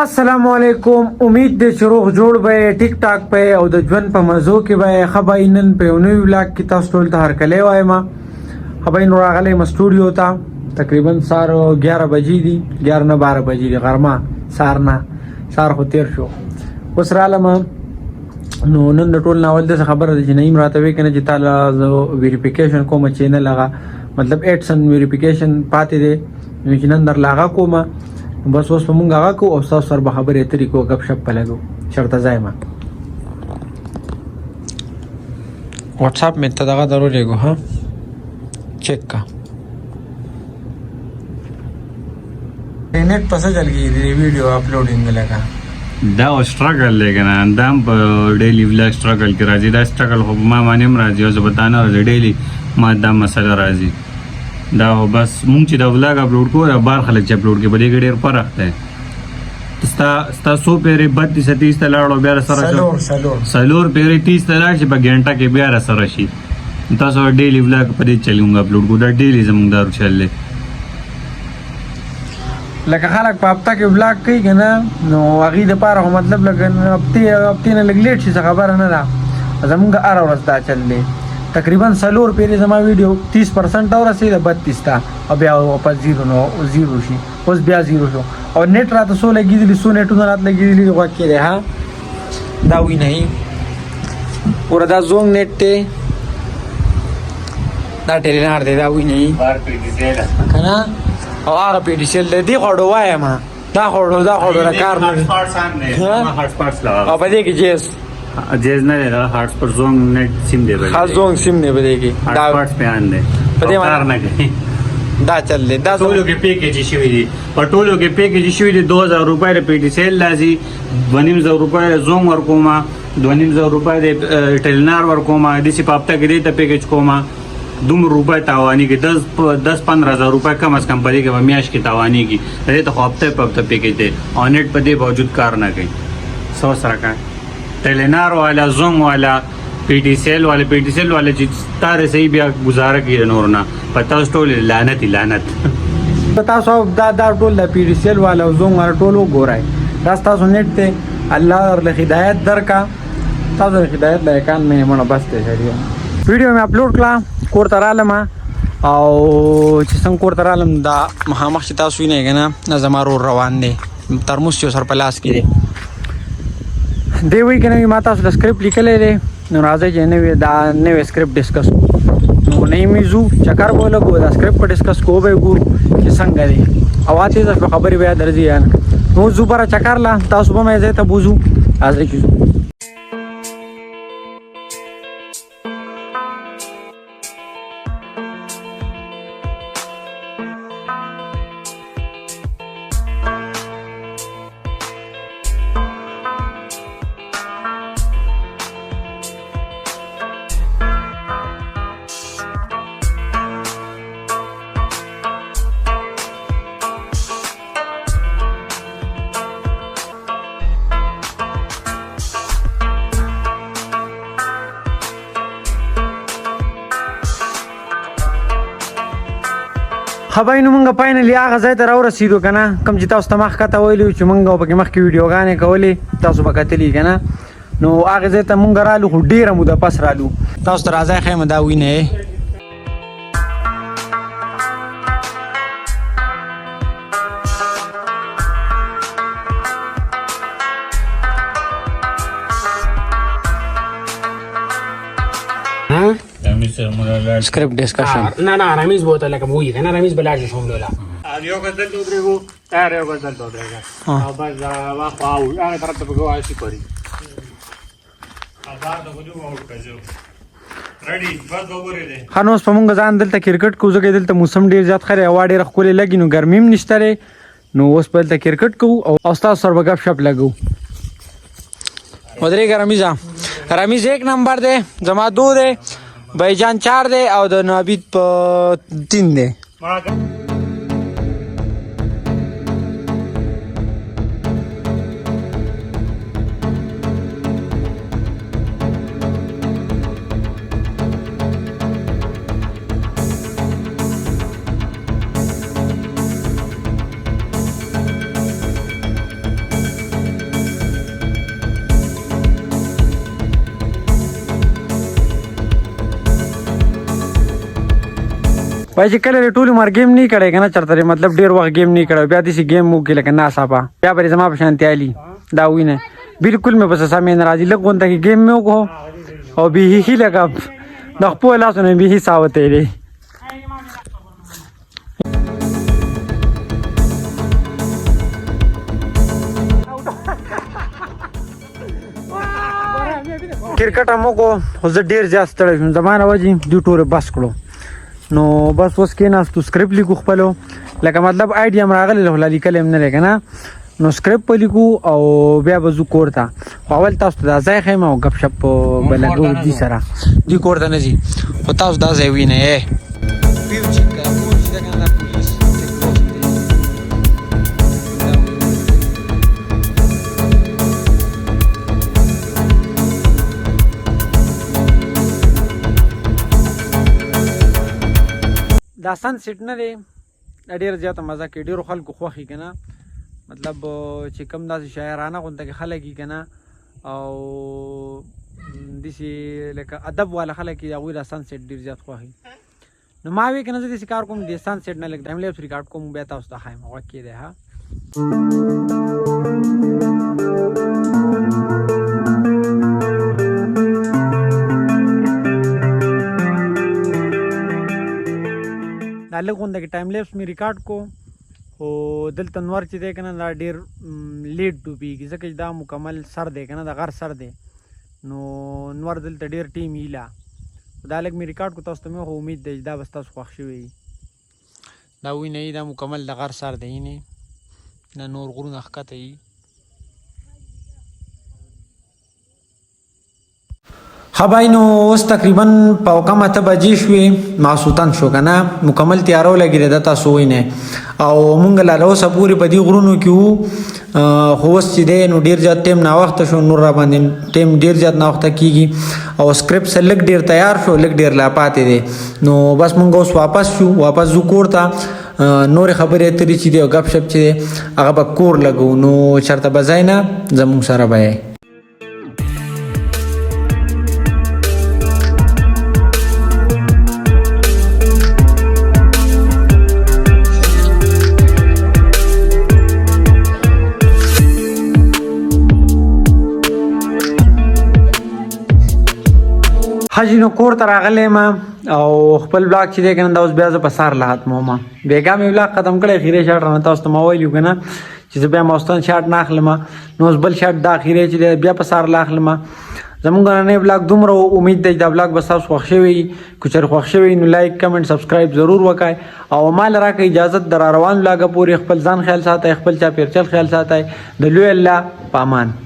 السلام علیکم. امید دې چې روغ جوړ به ټیک ټاک په او د ژوند په مزو کې به خباینن په نوې ولاګ کې تاسو ټول ته هر کله وایم. خباین راغلی م سټوډیو ته تقریبا سار 11 بجې دي 11 نه 12 بجې دي غرمه سار خو تیر شو. اوس رالم نو نن د ټول ناول د خبره ده چې نیم راته وی کنه چې تعالی ویریفیکیشن کوم چې نه لغه مطلب ایډسن ویریفیکیشن پاتې دي نو چې نن در لاغه کومه بس اوس په مونږ هغه کو او تاسو سره به خبرې اترې کو غب شپ پلګو شرط ځایما واتس اپ مې ته دغه ضروري کو ها چیک کا नेट पसंद चल गई वीडियो अपलोडिंग में लगा دا स्ट्रगल لیکن اندام په ډیلی ولاګ سټرګل کې راځي دا سټرګل خو ما باندې راځي او زبطانه راځي ډیلی ما دا مسله راځي دا بس مونږ چې دا ولاګ اپلوډ کوو بار خلک چې اپلوډ کې بلې ګډیر پر راخته ستا 100 پیری 32 30 ته لاړو بیا سره سلور پیری 30 ته لاړ چې په غنټه کې بیا سره شي تاسو ډیلی ولاګ په دې چلیږم اپلوډ کوو دا ډیلی زموږ دارو چللې لکه خلک په هفته کې ولاګ کوي کنه نو هغه د پاره مطلب لکه هفته نه لګ لیټ شي خبره نه ده زمونږ هر ورځ دا چللې تقریبا سلور پیری زما ویډیو 30% اور رسیده 32 تا او بیا واپس زیرو شي اوس بیا زیرو شو او نیټ راته سو لګیدلی سو نیټونه راته لګیدلی غوا کې ده ها دا وی نه اور دا زونګ نیټ ته دا ټیلینار دی دا وی نه بار پی ډی سیل کنه او ار پی ډی سیل دی خړو وایم دا خړو را کار نه هارت سامنے هارت پارټس لا او په دې کې جیس جیز نه دا هارت پر زونګ نیټ سیم دی خاص زونګ سیم نه بده کې دا پارټس بیان دی په دې کار نه کوي دا چللې دا ټولو کې پیکیج شوی دی په ټولو کې پیکیج شوی دی 2000 روپۍ د پی ډی سیل لازم 2500 روپۍ زونګ ورکوما 2500 روپۍ د ټیلنار ورکوما د سی پاپتا کې د پیکیج کوما دوم روپۍ تاوانی کې 10-15,000 روپۍ کم از کم پدې کې میاش کې تاوانی کې دې ته خپته پاپتا پیکیج دی اون نیټ په دې باوجود کار نه کوي سو سره کا ټیلنار والا زونګ والا پی ڈی سیل والے چې تاره صحیح بیا گزاره کړي نور نه پتا ټول لعنت تاسو دا ټول د پی ڈی سیل والا زونګ والا ټول وګورئ دا تاسو نیټ ته الله له هدایت درکا تاسو هدایت لایکان مې مونږ بس ته شریو ویډیو مې اپلوډ کړه کور ته رالم او چې څنګه کور ته رالم دا مخامخ چې تاسو نه کنه زما روان دي ترموس یو سر په لاس کې دی دی وی کنه ما تاسو د سکرپټ لیکلې دی نو راځي چې نوې سکرپټ ډیسکس نو نه میزو چکر بوله کو دا سکرپټ ډیسکس کو به ګورو چې څنګه دی او اته ځکه خبرې بیا درځي یان نو زوبره چکر لا تاسو به مې زه ته بوزو راځي کیږي خبرونه مونږه فاینلی هغه ځای ته راورسېدو کنه کوم چې تاسو ته مخ کته ویلو چې مونږ په کې مخکې ویډیوګانې کولې تاسو به کتلې کنه نو هغه ځای ته مونږ رالو خو ډیره موده پس رالو تاسو ته راځي خیمه دا وینه سکرپټ ډیسکشن نه رمیز بوته لکه وایي کنه رمیز بلاش شوملولا یو غزل دوبرهو تیار یو غزل دوبرهګه او بس واخ او هغه طرف ته بګو آشي کوي ابار د غلو او کجو ریډي بس وګورئ دي خنوس په مونږ ځان دلته کرکټ کو زګې دلته موسم ډیر زیات خره هوا ډیر خولې لګي نو ګرمیم نشته نو اوس په دلته کرکټ کو او استاد سر بغب شپ لګو ودرې رمیز 1 نمبر دی زما 2 دی بایجان 4 دی او د نابید په 3 دی وای چې کله ټول عمر گیم نه کړي کنه چرته مطلب ډیر وخت گیم نه کړو بیا دې گیم مو کې لکه ناصافه بیا به زما په شانتي علي دا وینه بالکل مې بس سامې ناراضي لګون ته گیم مې وکړو او به هی لګا د خپل لاسونه به هی ساوته لري کرکټ هم وکړو خو زه ډېر زیات ستړی شوم زمانه وجې دوی ټولې بس کړو نو بس اوس کېناستو سکرپټ لیکو خپلو لکه مطلب آیډیا هم راغلی خو لا لیکلی هم نه دی که نه نو سکرپټ په لیکو او بیا به ځو کور ته خو اول تاسو ته دا ځای ښیم او ګپ شپ به لګو دوی سره دوی کور ته نه ځي خو تاسو دا ځای وینئ دا سن سیټ نه دی دا ډېر زیاته مزه کوي ډېرو خلکو خوښ وي که نه مطلب چې کوم داسې شاعرانه غونته کې خلک وي که نه او داسې لکه ادب والا خلک وي هغوی دا سن سیټ ډېر زیات خوښ وي نو ما وی که نه زه داسې کار کوم د سن سیټ نه لږ ټایم لیپس ریکارډ کوم بیا تاسو ته ښایم غوږ کې دی ها دا لږ غونډه کې ټایم لیپس مې ریکارډ کو خو دلته نور چې دی که نه دا ډېر لیټ ډوبېږي ځکه چې دا مکمل سر دی که نه د غر سر دی نو نور دلته ډېر ټیم هیله دا لږ مې ریکارډ کو تاسو ته مې خو امید دی چې دا بس تاسو خوښ شوی وي دا وینئ دا مکمل د غر سر دی نه دا نور غرونه ښکته وي خبای نو اوس تقریبا پاو کم اته بجې شوې ماسوتن شو که نه مکمل تیاره ولګېده ده تاسو وینئ او مونږ لا اوسه پورې په دې غرونو کې وو خو اوس چې دی نو ډېر زیات ټیم ناوخته شو نور را باندې ټیم ډېر زیات ناوخته کېږي او سکرپټ سره لږ ډېر تیار شو لږ ډېر لا پاتې دی نو بس مونږ اوس واپس شو واپس ځو کور ته نورې خبرې اترې چې دی او ګپ شپ چې دی هغه به کور لګو نو چېرته به ځای نه زمونږ سره به یې حاجی نو کور ته راغلی یم او خپل بلاګ چې دی که نه دا اوس بیا زه په سهار لا ختموم بېګا مې بلاګ ختم کړی اخري شاټ رانه تاسو ته ما ویلي وو که نه چې زه بیا ماوستن شاټ نه اخلم نو اوس بل شاټ دا اخري چې دی بیا په سهار لا اخلم زموږ نننی بلاګ دومره امید دی چې دا بلاګ به ستاسو خوښ شوی وي که چېرې خوښ شوی نو لایک کمنټ سبسکرایب ضرور وکړئ او ما له راکړئ اجازت د را روان بلاګه پورې خپل ځان خیال ساتئ خپل چاپېرچل خیال ساتئ د لوی الله په امان